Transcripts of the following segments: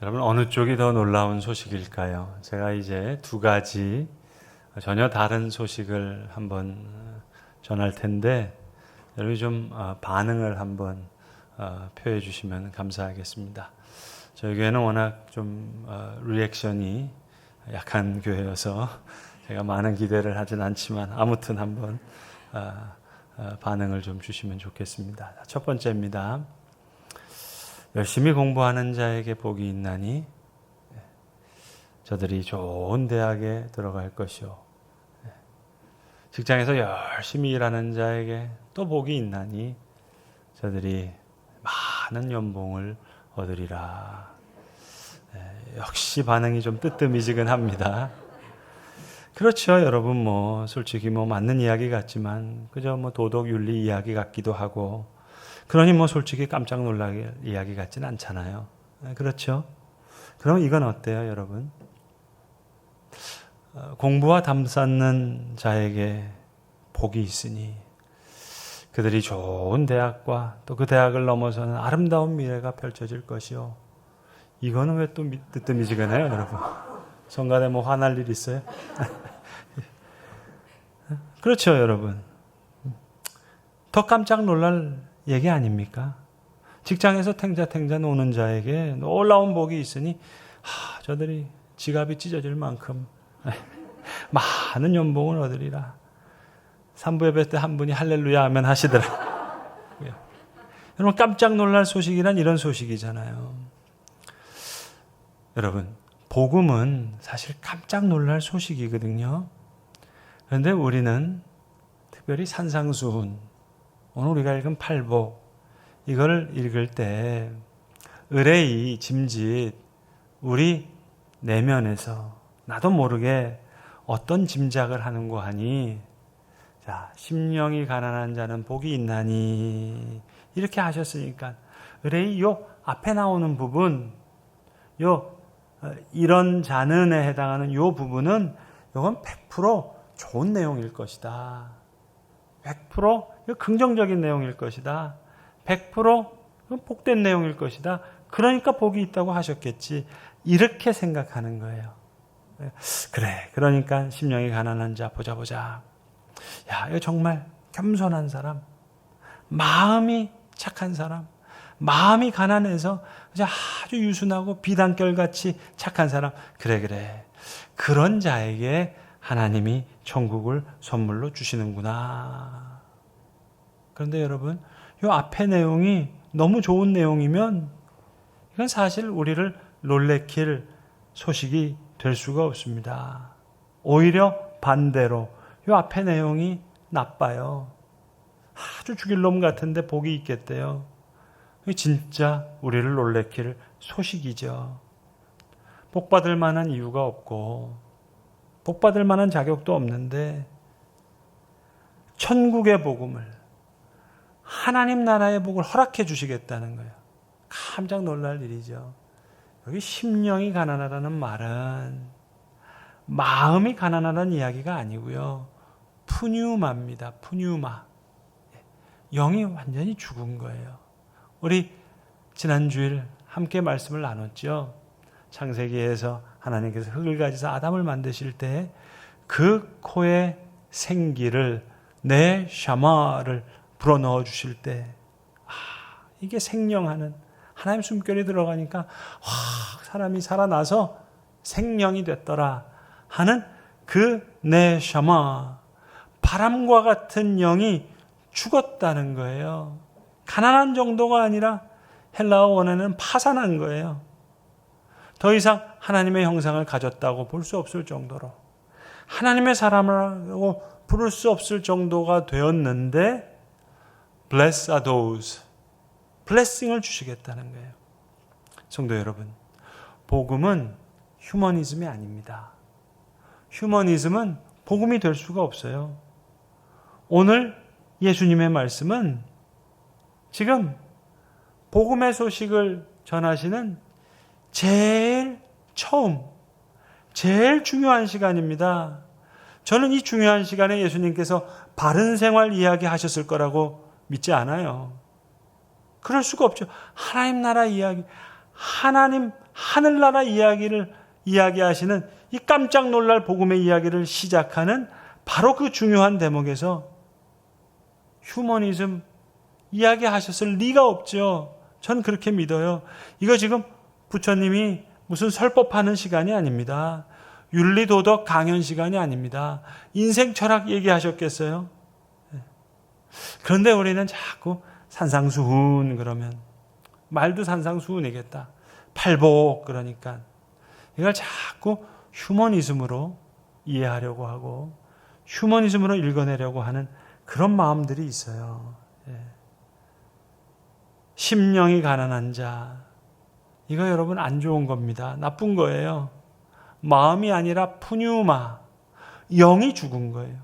여러분, 어느 쪽이 더 놀라운 소식일까요? 제가 이제 두 가지 전혀 다른 소식을 한번 전할 텐데 여러분이 좀 반응을 한번 표해 주시면 감사하겠습니다. 저희 교회는 워낙 좀 리액션이 약한 교회여서 제가 많은 기대를 하진 않지만 아무튼 한번 반응을 좀 주시면 좋겠습니다. 첫 번째입니다. 열심히 공부하는 자에게 복이 있나니 저들이 좋은 대학에 들어갈 것이요. 직장에서 열심히 일하는 자에게 또 복이 있나니 저들이 많은 연봉을 얻으리라. 역시 반응이 좀 뜨뜻미지근합니다. 그렇죠, 여러분. 솔직히 맞는 이야기 같지만 그저 도덕 윤리 이야기 같기도 하고, 그러니 솔직히 깜짝 놀랄 이야기 같진 않잖아요. 그렇죠? 그럼 이건 어때요, 여러분? 공부와 담 쌓는 자에게 복이 있으니 그들이 좋은 대학과 또 그 대학을 넘어서는 아름다운 미래가 펼쳐질 것이요. 이거는 왜 또 뜨뜻미지근해요, 여러분? 성가대 화날 일 있어요? 그렇죠, 여러분. 더 깜짝 놀랄 얘기 아닙니까? 직장에서 탱자탱자 노는 자에게 놀라운 복이 있으니 저들이 지갑이 찢어질 만큼 많은 연봉을 얻으리라. 3부 예배 때 한 분이 할렐루야 하면 하시더라고요. 여러분, 깜짝 놀랄 소식이란 이런 소식이잖아요. 여러분, 복음은 사실 깜짝 놀랄 소식이거든요. 그런데 우리는 특별히 산상수훈, 오늘 우리가 읽은 팔복, 이걸 읽을 때 의뢰이 짐짓 우리 내면에서 나도 모르게 어떤 짐작을 하는고 하니, 자, 심령이 가난한 자는 복이 있나니 이렇게 하셨으니까 의뢰이 요 앞에 나오는 부분, 이런 자는에 해당하는 요 부분은 이건 100% 좋은 내용일 것이다. 100% 긍정적인 내용일 것이다. 100% 복된 내용일 것이다. 그러니까 복이 있다고 하셨겠지. 이렇게 생각하는 거예요. 그래, 그러니까 심령이 가난한 자 보자. 야, 이거 정말 겸손한 사람, 마음이 착한 사람, 마음이 가난해서 아주 유순하고 비단결같이 착한 사람, 그래. 그런 자에게 하나님이 천국을 선물로 주시는구나. 그런데 여러분, 이 앞에 내용이 너무 좋은 내용이면 이건 사실 우리를 놀래킬 소식이 될 수가 없습니다. 오히려 반대로 이 앞에 내용이 나빠요. 아주 죽일 놈 같은데 복이 있겠대요. 진짜 우리를 놀래킬 소식이죠. 복받을 만한 이유가 없고 복받을 만한 자격도 없는데 천국의 복음을, 하나님 나라의 복을 허락해 주시겠다는 거예요. 깜짝 놀랄 일이죠. 여기 심령이 가난하다는 말은 마음이 가난하다는 이야기가 아니고요. 푸뉴마입니다. 푸뉴마. 영이 완전히 죽은 거예요. 우리 지난 주일 함께 말씀을 나눴죠. 창세기에서 하나님께서 흙을 가지사 아담을 만드실 때 그 코에 생기를, 내 샤마를 불어넣어 주실 때 이게 생령하는, 하나님 숨결이 들어가니까 사람이 살아나서 생령이 됐더라 하는 그 내 샤마, 바람과 같은 영이 죽었다는 거예요. 가난한 정도가 아니라 헬라어 원어는 파산한 거예요. 더 이상 하나님의 형상을 가졌다고 볼 수 없을 정도로, 하나님의 사람이라고 부를 수 없을 정도가 되었는데 bless are those, 블레싱을 주시겠다는 거예요. 성도 여러분, 복음은 휴머니즘이 아닙니다. 휴머니즘은 복음이 될 수가 없어요. 오늘 예수님의 말씀은 지금 복음의 소식을 전하시는 제일 처음, 제일 중요한 시간입니다. 저는 이 중요한 시간에 예수님께서 바른 생활 이야기 하셨을 거라고 믿지 않아요. 그럴 수가 없죠. 하나님 나라 이야기, 하나님 하늘나라 이야기하시는 이 깜짝 놀랄 복음의 이야기를 시작하는 바로 그 중요한 대목에서 휴머니즘 이야기하셨을 리가 없죠. 전 그렇게 믿어요. 이거 지금 부처님이 무슨 설법하는 시간이 아닙니다. 윤리도덕 강연 시간이 아닙니다. 인생 철학 얘기하셨겠어요? 그런데 우리는 자꾸 산상수훈 그러면 말도 산상수훈이겠다. 팔복 그러니까 이걸 자꾸 휴머니즘으로 이해하려고 하고 휴머니즘으로 읽어내려고 하는 그런 마음들이 있어요. 심령이 가난한 자, 이거 여러분 안 좋은 겁니다. 나쁜 거예요. 마음이 아니라 푸뉴마, 영이 죽은 거예요.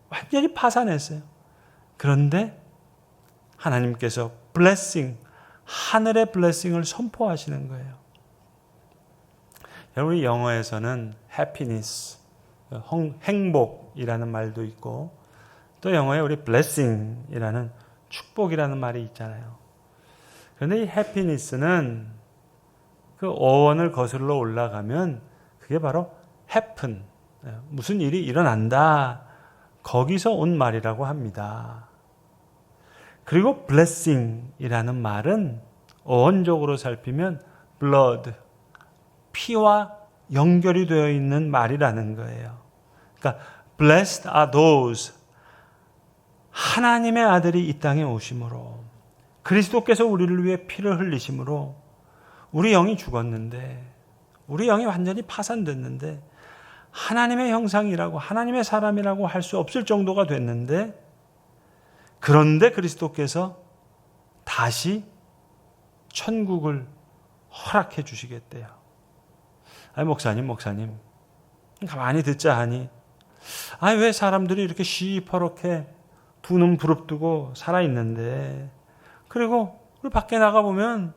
완전히 파산했어요. 그런데 하나님께서 블레싱, 하늘의 블레싱을 선포하시는 거예요. 여러분 영어에서는 happiness, 행복이라는 말도 있고 또 영어에 우리 blessing이라는 축복이라는 말이 있잖아요. 그런데 이 happiness는 그 어원을 거슬러 올라가면 그게 바로 happen, 무슨 일이 일어난다. 거기서 온 말이라고 합니다. 그리고 blessing이라는 말은 어원적으로 살피면 blood, 피와 연결이 되어 있는 말이라는 거예요. 그러니까 blessed are those, 하나님의 아들이 이 땅에 오심으로 그리스도께서 우리를 위해 피를 흘리심으로 우리 영이 죽었는데 우리 영이 완전히 파산됐는데 하나님의 형상이라고 하나님의 사람이라고 할 수 없을 정도가 됐는데 그런데 그리스도께서 다시 천국을 허락해 주시겠대요. 아니 목사님 가만히 듣자 하니 아니 왜 사람들이 이렇게 시퍼렇게 두 눈 부릅뜨고 살아있는데 그리고 우리 밖에 나가보면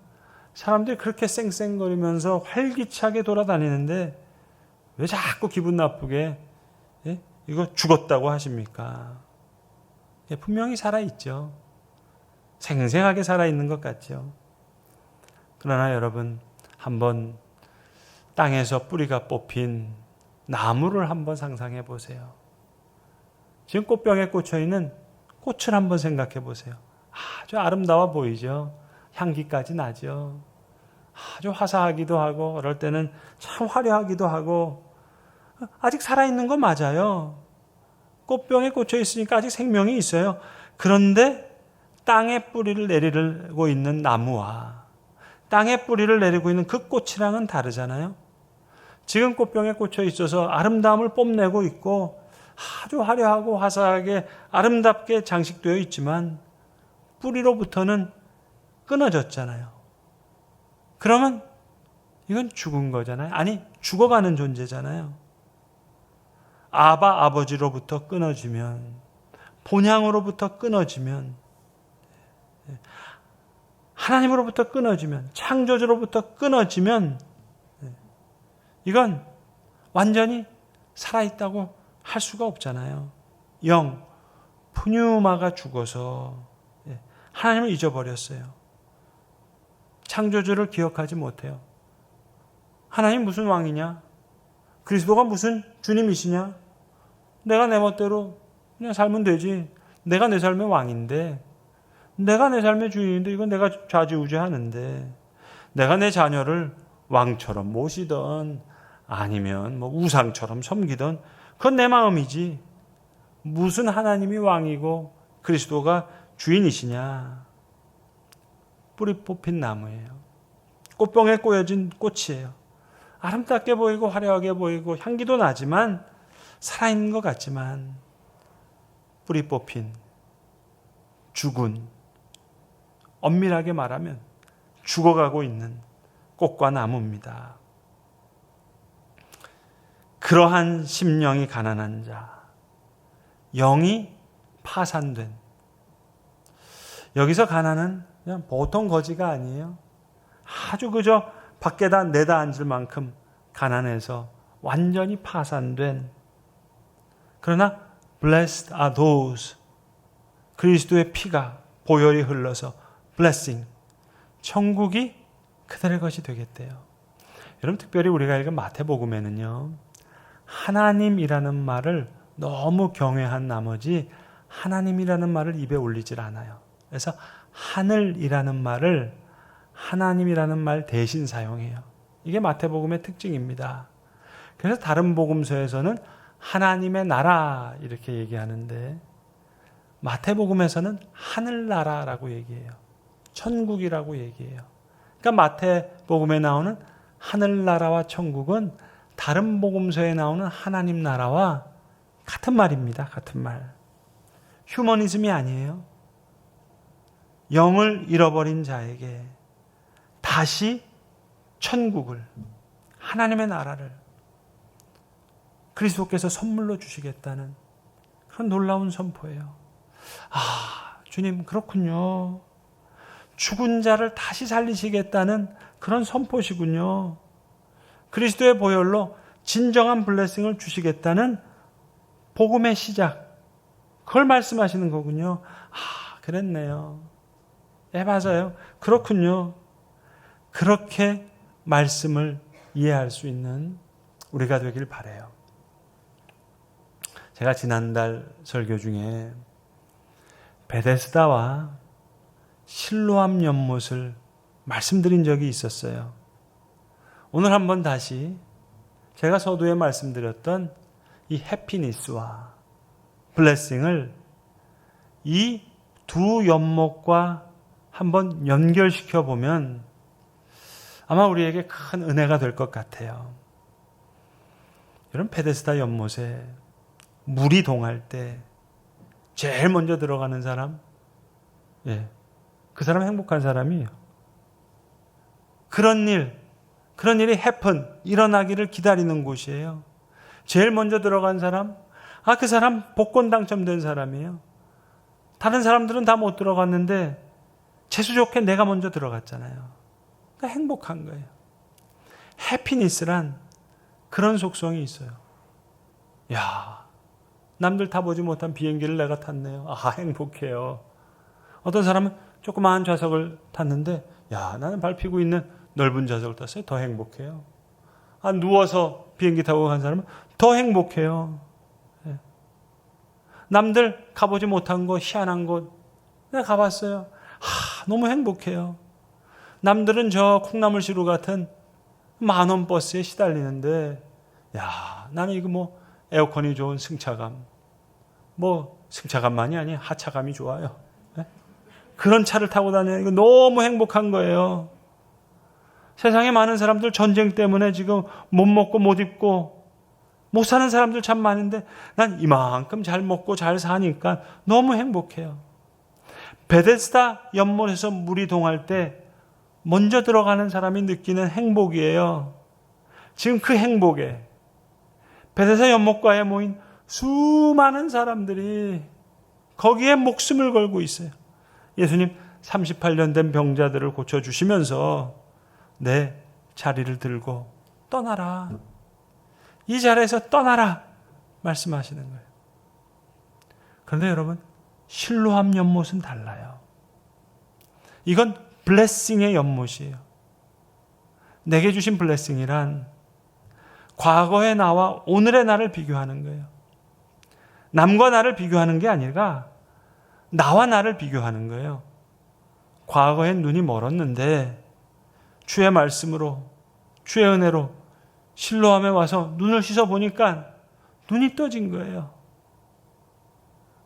사람들이 그렇게 쌩쌩거리면서 활기차게 돌아다니는데 왜 자꾸 기분 나쁘게 이거 죽었다고 하십니까? 분명히 살아있죠. 생생하게 살아있는 것 같죠. 그러나 여러분 한번 땅에서 뿌리가 뽑힌 나무를 한번 상상해 보세요. 지금 꽃병에 꽂혀있는 꽃을 한번 생각해 보세요. 아주 아름다워 보이죠. 향기까지 나죠. 아주 화사하기도 하고 어떨 때는 참 화려하기도 하고 아직 살아있는 거 맞아요. 꽃병에 꽂혀 있으니까 아직 생명이 있어요. 그런데 땅에 뿌리를 내리고 있는 나무와 땅에 뿌리를 내리고 있는 그 꽃이랑은 다르잖아요. 지금 꽃병에 꽂혀 있어서 아름다움을 뽐내고 있고 아주 화려하고 화사하게 아름답게 장식되어 있지만 뿌리로부터는 끊어졌잖아요. 그러면 이건 죽은 거잖아요. 아니 죽어가는 존재잖아요. 아버지로부터 끊어지면 본향으로부터 끊어지면 하나님으로부터 끊어지면 창조주로부터 끊어지면 이건 완전히 살아있다고 할 수가 없잖아요. 영, 푸뉴마가 죽어서 하나님을 잊어버렸어요. 창조주를 기억하지 못해요. 하나님 무슨 왕이냐? 그리스도가 무슨 주님이시냐? 내가 내 멋대로 그냥 살면 되지. 내가 내 삶의 왕인데 내가 내 삶의 주인인데 이건 내가 좌지우지하는데 내가 내 자녀를 왕처럼 모시던 아니면 뭐 우상처럼 섬기던 그건 내 마음이지. 무슨 하나님이 왕이고 그리스도가 주인이시냐? 뿌리 뽑힌 나무예요. 꽃병에 꼬여진 꽃이에요. 아름답게 보이고 화려하게 보이고 향기도 나지만 살아있는 것 같지만 뿌리 뽑힌 죽은 엄밀하게 말하면 죽어가고 있는 꽃과 나무입니다. 그러한 심령이 가난한 자, 영이 파산된 여기서 가난은 그냥 보통 거지가 아니에요. 아주 그저 밖에다 내다 앉을 만큼 가난해서 완전히 파산된 그러나 blessed are those 그리스도의 피가 보혈이 흘러서 blessing 천국이 그들의 것이 되겠대요. 여러분, 특별히 우리가 읽은 마태복음에는요, 하나님이라는 말을 너무 경외한 나머지 하나님이라는 말을 입에 올리질 않아요. 그래서 하늘이라는 말을 하나님이라는 말 대신 사용해요. 이게 마태복음의 특징입니다. 그래서 다른 복음서에서는 하나님의 나라 이렇게 얘기하는데 마태복음에서는 하늘나라라고 얘기해요. 천국이라고 얘기해요. 그러니까 마태복음에 나오는 하늘나라와 천국은 다른 복음서에 나오는 하나님 나라와 같은 말입니다. 같은 말. 휴머니즘이 아니에요. 영을 잃어버린 자에게 다시 천국을, 하나님의 나라를 그리스도께서 선물로 주시겠다는 그런 놀라운 선포예요. 아, 주님 그렇군요. 죽은 자를 다시 살리시겠다는 그런 선포시군요. 그리스도의 보혈로 진정한 블레싱을 주시겠다는 복음의 시작, 그걸 말씀하시는 거군요. 아, 그랬네요. 네, 맞아요. 그렇군요. 그렇게 말씀을 이해할 수 있는 우리가 되길 바라요. 제가 지난달 설교 중에 베데스다와 실로암 연못을 말씀드린 적이 있었어요. 오늘 한번 다시 제가 서두에 말씀드렸던 이 해피니스와 블레싱을 이 두 연못과 한번 연결시켜 보면 아마 우리에게 큰 은혜가 될 것 같아요. 여러분, 베데스다 연못에 물이 동할 때 제일 먼저 들어가는 사람, 그 사람 행복한 사람이에요. 그런 일이 일어나기를 기다리는 곳이에요. 제일 먼저 들어간 사람, 그 사람 복권 당첨된 사람이에요. 다른 사람들은 다 못 들어갔는데 재수 좋게 내가 먼저 들어갔잖아요. 그러니까 행복한 거예요. 해피니스란 그런 속성이 있어요. 야, 남들 타보지 못한 비행기를 내가 탔네요. 행복해요. 어떤 사람은 조그마한 좌석을 탔는데 나는 밟히고 있는 넓은 좌석을 탔어요. 더 행복해요. 누워서 비행기 타고 간 사람은 더 행복해요. 남들 가보지 못한 곳, 희한한 곳 내가 가봤어요. 너무 행복해요. 남들은 저 콩나물시루 같은 10,000원 버스에 시달리는데 나는 이거 에어컨이 좋은 승차감, 승차감만이 아니에요. 하차감이 좋아요. 그런 차를 타고 다녀요. 이거 너무 행복한 거예요. 세상에 많은 사람들 전쟁 때문에 지금 못 먹고 못 입고 못 사는 사람들 참 많은데 난 이만큼 잘 먹고 잘 사니까 너무 행복해요. 베데스다 연못에서 물이 동할 때 먼저 들어가는 사람이 느끼는 행복이에요. 지금 그 행복에 베데스다 연못가에 모인 수많은 사람들이 거기에 목숨을 걸고 있어요. 예수님 38년 된 병자들을 고쳐주시면서 내 자리를 들고 떠나라. 이 자리에서 떠나라 말씀하시는 거예요. 그런데 여러분, 실로암 연못은 달라요. 이건 블레싱의 연못이에요. 내게 주신 블레싱이란 과거의 나와 오늘의 나를 비교하는 거예요. 남과 나를 비교하는 게 아니라 나와 나를 비교하는 거예요. 과거엔 눈이 멀었는데 주의 말씀으로, 주의 은혜로 실로암에 와서 눈을 씻어 보니까 눈이 떠진 거예요.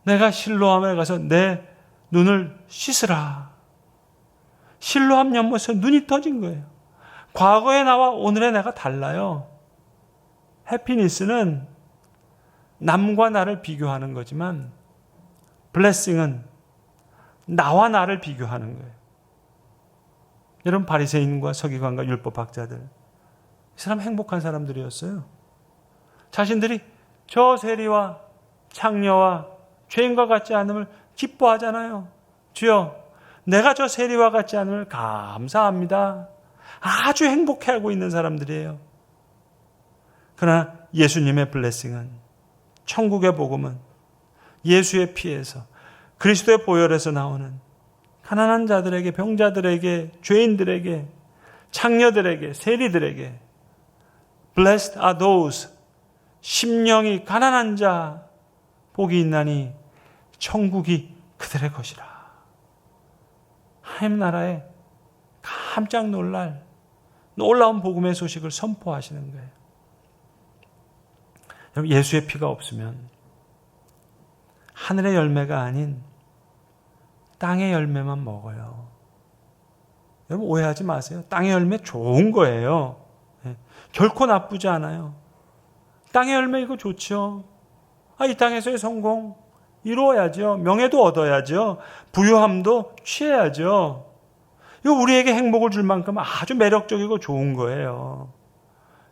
내가 실로암에 가서 내 눈을 씻으라. 실로암 연못에서 눈이 떠진 거예요. 과거의 나와 오늘의 내가 달라요. 해피니스는 남과 나를 비교하는 거지만 블레싱은 나와 나를 비교하는 거예요. 여러분, 바리새인과 서기관과 율법학자들, 이 사람 행복한 사람들이었어요. 자신들이 저 세리와 창녀와 죄인과 같지 않음을 기뻐하잖아요. 주여, 내가 저 세리와 같지 않음을 감사합니다. 아주 행복해하고 있는 사람들이에요. 그러나 예수님의 블레싱은, 천국의 복음은 예수의 피에서, 그리스도의 보혈에서 나오는 가난한 자들에게, 병자들에게, 죄인들에게, 창녀들에게, 세리들에게 Blessed are those 심령이 가난한 자 복이 있나니 천국이 그들의 것이라. 하나님 나라에 깜짝 놀랄 놀라운 복음의 소식을 선포하시는 거예요. 여러분, 예수의 피가 없으면 하늘의 열매가 아닌 땅의 열매만 먹어요. 여러분, 오해하지 마세요. 땅의 열매 좋은 거예요. 결코 나쁘지 않아요. 땅의 열매 이거 좋죠. 이 땅에서의 성공 이루어야죠. 명예도 얻어야죠. 부유함도 취해야죠. 이거 우리에게 행복을 줄 만큼 아주 매력적이고 좋은 거예요.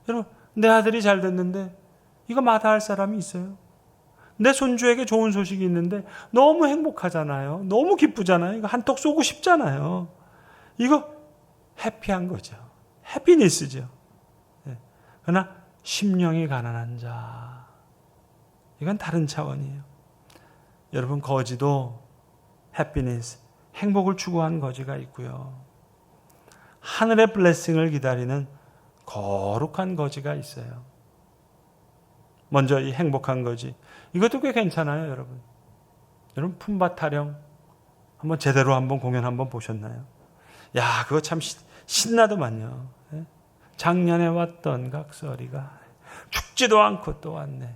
여러분, 내 아들이 잘 됐는데 이거 마다할 사람이 있어요? 내 손주에게 좋은 소식이 있는데 너무 행복하잖아요. 너무 기쁘잖아요. 이거 한턱 쏘고 싶잖아요. 이거 해피한 거죠. 해피니스죠. 그러나 심령이 가난한 자, 이건 다른 차원이에요. 여러분, 거지도 해피니스, 행복을 추구한 거지가 있고요. 하늘의 블레싱을 기다리는 거룩한 거지가 있어요. 먼저 이 행복한 거지, 이것도 꽤 괜찮아요. 여러분 품바 타령 한번 제대로 한번 공연 한번 보셨나요? 야, 그거 참 신나더만요. 작년에 왔던 각설이가 죽지도 않고 또 왔네.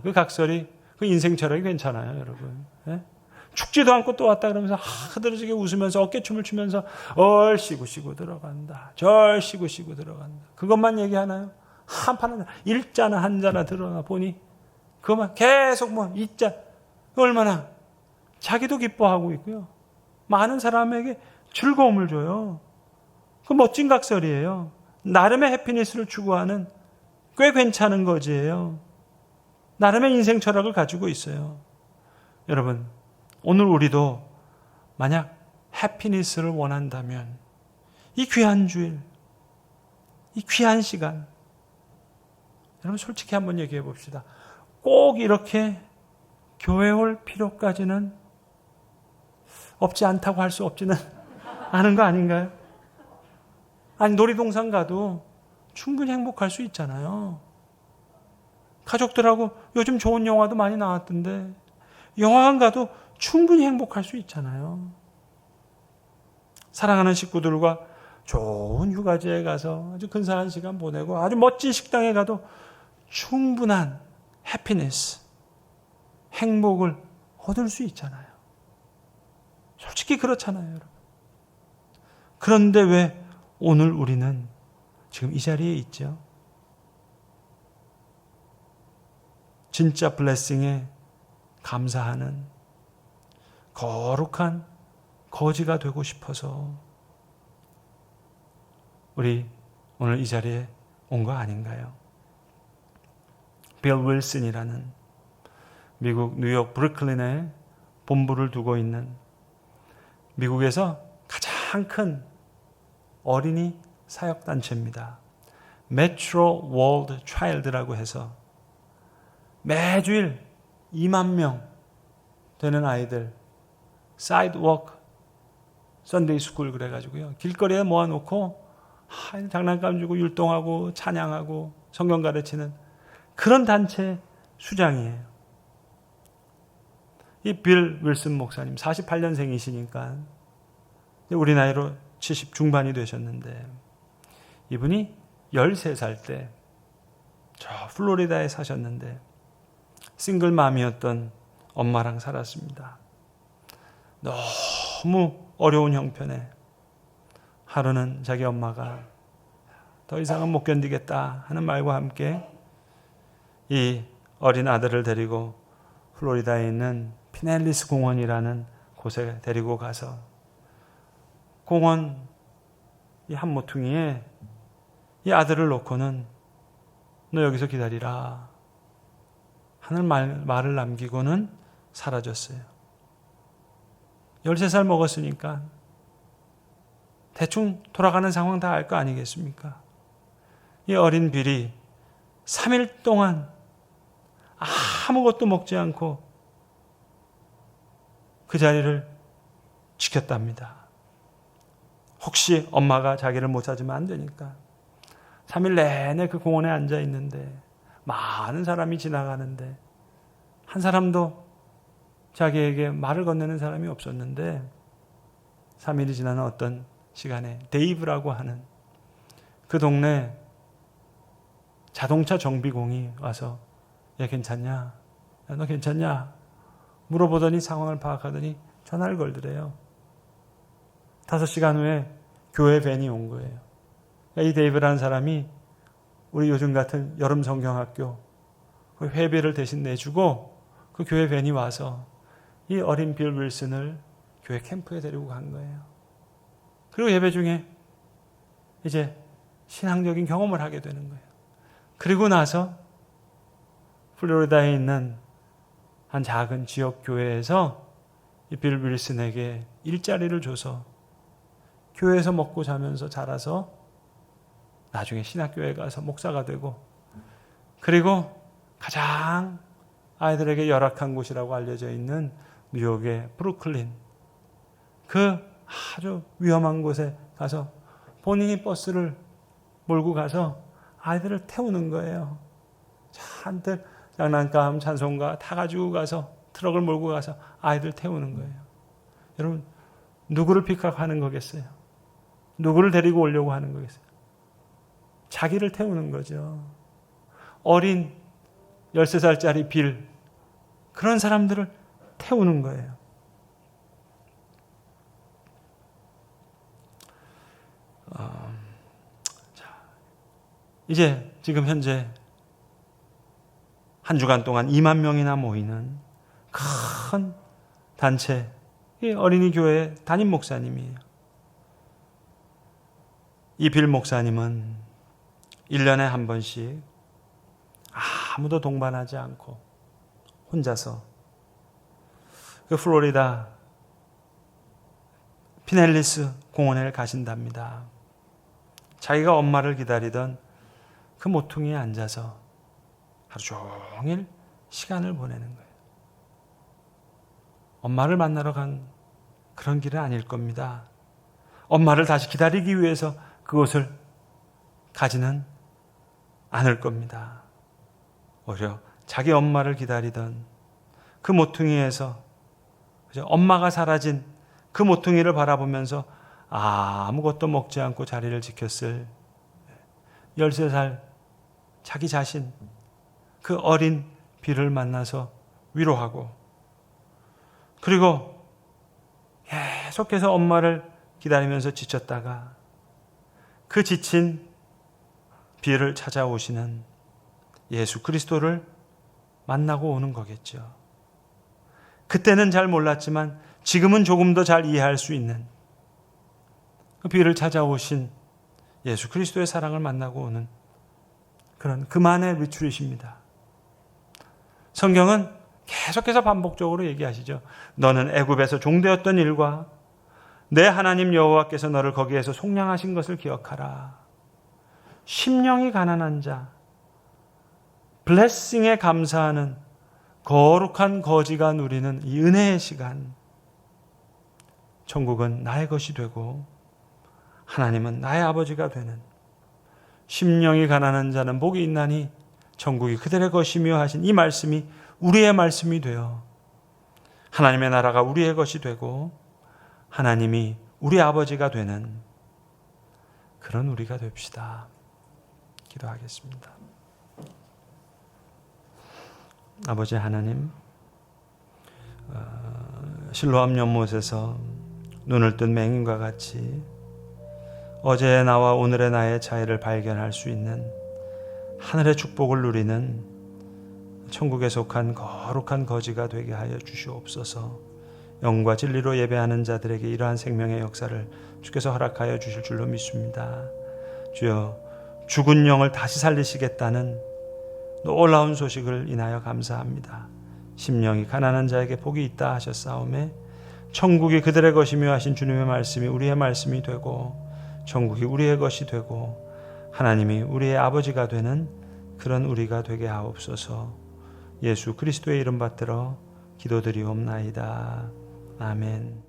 그 각설이 그 인생 철학이 괜찮아요, 여러분. 죽지도 않고 또 왔다 그러면서 흐드러지게 웃으면서 어깨춤을 추면서 얼씨구 쉬고 들어간다. 절씨구 쉬고 들어간다. 그것만 얘기하나요? 한판은 일자나 한자나 들어나 보니 그것만 계속 이자 얼마나 자기도 기뻐하고 있고요. 많은 사람에게 즐거움을 줘요. 그 멋진 각설이에요. 나름의 해피니스를 추구하는 꽤 괜찮은 거지예요. 나름의 인생 철학을 가지고 있어요. 여러분, 오늘 우리도 만약 해피니스를 원한다면 이 귀한 주일, 이 귀한 시간, 여러분 솔직히 한번 얘기해 봅시다. 꼭 이렇게 교회 올 필요까지는 없지 않다고 할 수 없지는 않은 거 아닌가요? 아니, 놀이동산 가도 충분히 행복할 수 있잖아요. 가족들하고 요즘 좋은 영화도 많이 나왔던데 영화관 가도 충분히 행복할 수 있잖아요. 사랑하는 식구들과 좋은 휴가지에 가서 아주 근사한 시간 보내고 아주 멋진 식당에 가도 충분한 해피니스, 행복을 얻을 수 있잖아요. 솔직히 그렇잖아요, 여러분. 그런데 왜 오늘 우리는 지금 이 자리에 있죠? 진짜 블레싱에 감사하는 거룩한 거지가 되고 싶어서 우리 오늘 이 자리에 온 거 아닌가요? 빌 윌슨이라는 미국 뉴욕 브루클린에 본부를 두고 있는 미국에서 가장 큰 어린이 사역단체입니다. 메트로 월드 차일드라고 해서 매주일 2만 명 되는 아이들 사이드워크 선데이 스쿨 그래가지고요. 길거리에 모아놓고 장난감 주고 율동하고 찬양하고 성경 가르치는 그런 단체 수장이에요. 이 빌 윌슨 목사님 48년생이시니까 우리 나이로 70 중반이 되셨는데 이분이 13살 때 저 플로리다에 사셨는데 싱글맘이었던 엄마랑 살았습니다. 너무 어려운 형편에 하루는 자기 엄마가 더 이상은 못 견디겠다 하는 말과 함께 이 어린 아들을 데리고 플로리다에 있는 피넬리스 공원이라는 곳에 데리고 가서 공원 이 한 모퉁이에 이 아들을 놓고는 너 여기서 기다리라 하는 말을 남기고는 사라졌어요. 13살 먹었으니까 대충 돌아가는 상황 다 알 거 아니겠습니까? 이 어린 빌이 3일 동안 아무것도 먹지 않고 그 자리를 지켰답니다. 혹시 엄마가 자기를 못 찾으면 안 되니까 3일 내내 그 공원에 앉아 있는데 많은 사람이 지나가는데 한 사람도 자기에게 말을 건네는 사람이 없었는데 3일이 지나는 어떤 시간에 데이브라고 하는 그 동네 자동차 정비공이 와서 야 괜찮냐? 야, 너 괜찮냐? 물어보더니 상황을 파악하더니 전화를 걸더래요. 5시간 후에 교회 밴이 온 거예요. 이 데이브라는 사람이 우리 요즘 같은 여름 성경학교 그 회비를 대신 내주고 그 교회 밴이 와서 이 어린 빌 윌슨을 교회 캠프에 데리고 간 거예요. 그리고 예배 중에 이제 신앙적인 경험을 하게 되는 거예요. 그리고 나서 플로리다에 있는 한 작은 지역 교회에서 이 빌 윌슨에게 일자리를 줘서 교회에서 먹고 자면서 자라서 나중에 신학교에 가서 목사가 되고, 그리고 가장 아이들에게 열악한 곳이라고 알려져 있는 뉴욕의 브루클린, 그 아주 위험한 곳에 가서 본인이 버스를 몰고 가서 아이들을 태우는 거예요. 잔뜩 장난감, 찬송가 다 가지고 가서 트럭을 몰고 가서 아이들 태우는 거예요. 여러분, 누구를 픽업하는 거겠어요? 누구를 데리고 오려고 하는 거겠어요? 자기를 태우는 거죠. 어린 13살짜리 빌, 그런 사람들을 태우는 거예요. 이제 지금 현재 한 주간 동안 2만 명이나 모이는 큰 단체, 이 어린이 교회 담임 목사님이에요. 이 빌 목사님은 1년에 한 번씩 아무도 동반하지 않고 혼자서 그 플로리다 피넬리스 공원에 가신답니다. 자기가 엄마를 기다리던 그 모퉁이에 앉아서 하루 종일 시간을 보내는 거예요. 엄마를 만나러 간 그런 길은 아닐 겁니다. 엄마를 다시 기다리기 위해서 그곳을 가지는 않을 겁니다. 오히려 자기 엄마를 기다리던 그 모퉁이에서 엄마가 사라진 그 모퉁이를 바라보면서 아무것도 먹지 않고 자리를 지켰을 13살 자기 자신, 그 어린 빌을 만나서 위로하고, 그리고 계속해서 엄마를 기다리면서 지쳤다가 그 지친 빌을 찾아오시는 예수 그리스도를 만나고 오는 거겠죠. 그때는 잘 몰랐지만 지금은 조금 더 잘 이해할 수 있는 그 빌을 찾아오신 예수 그리스도의 사랑을 만나고 오는 그런 그만의 리트릿입니다. 성경은 계속해서 반복적으로 얘기하시죠. 너는 애굽에서 종되었던 일과 내 하나님 여호와께서 너를 거기에서 속량하신 것을 기억하라. 심령이 가난한 자, 블레싱에 감사하는 거룩한 거지가 누리는 이 은혜의 시간, 천국은 나의 것이 되고 하나님은 나의 아버지가 되는, 심령이 가난한 자는 복이 있나니 천국이 그들의 것이며 하신 이 말씀이 우리의 말씀이 되어 하나님의 나라가 우리의 것이 되고 하나님이 우리 아버지가 되는 그런 우리가 됩시다. 기도하겠습니다. 아버지 하나님, 실로암 연못에서 눈을 뜬 맹인과 같이 어제의 나와 오늘의 나의 차이를 발견할 수 있는 하늘의 축복을 누리는 천국에 속한 거룩한 거지가 되게 하여 주시옵소서. 영과 진리로 예배하는 자들에게 이러한 생명의 역사를 주께서 허락하여 주실 줄로 믿습니다. 주여, 죽은 영을 다시 살리시겠다는 놀라운 소식을 인하여 감사합니다. 심령이 가난한 자에게 복이 있다 하셨사오매 천국이 그들의 것이며 하신 주님의 말씀이 우리의 말씀이 되고 천국이 우리의 것이 되고 하나님이 우리의 아버지가 되는 그런 우리가 되게 하옵소서. 예수 그리스도의 이름 받들어 기도드리옵나이다. 아멘.